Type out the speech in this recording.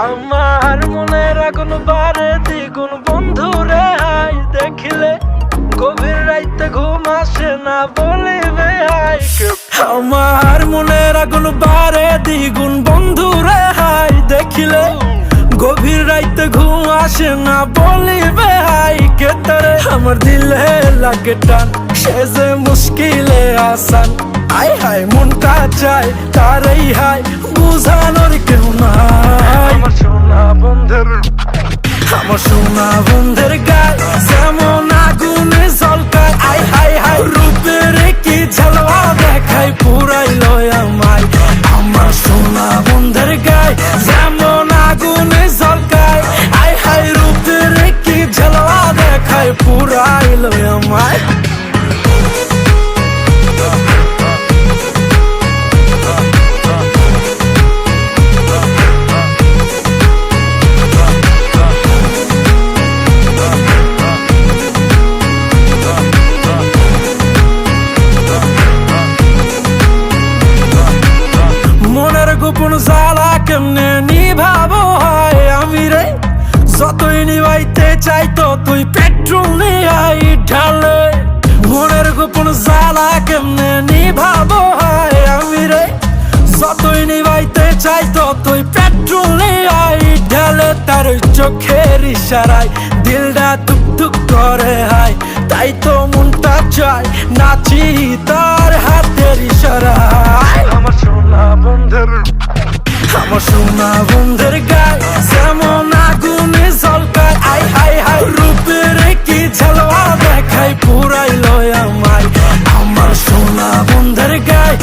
আমার মনের আগুন বারে দ্বিগুণ বন্ধুরে হাই দেখিলে গভীর রাইতে ঘুম আসে না বলিবে হাই। আমার মনের আগুন বারে দ্বিগুণ বন্ধুরে হাই দেখিলে গভীর রাইতে ঘুম আসে না বলিবে হাই কে তারে। আমার দিলে লাগে টান সে যে মুশকিলে আসান, আই হাই মনটা চাই তারই হাই বুঝানোর কেউ নাই। আমার সোনা বন্ধের গায় যেমন আগুনে ঝলকায়, আই হাই হাই রূপের কি ঝালওয়া দেখায় পুরাইল আমায়। আমার সোনা বন্ধের গায় যেমন আগুনে ঝলকায়, আই হাই রূপের কি ঝালওয়া দেখায় পুরাইল আমায়। গোপন জ্বালা কেমনে নিভাবো হয় আমি রে, যতই নিভাইতে চাই ততই পেট্রোল নিয়াই ঢালে। মনের গোপন জ্বালা কেমনে নিভাবো হয় আমি রে, যতই নিভাইতে চাই ততই পেট্রোল নিয়াই ঢালে। তার চোখের ইশারায় দিলটা টুক টুক করে হাই, তাই তো মনটা চাই নাচি তার হাতের ইশারায়। আমার সোনা বন্ধের গায় যেমন আগুনে ঝলকায়, আই হাই হাই রূপের কি ঝালওয়া দেখায় পুরাইল আমায়। আমার সোনা বন্ধের গায়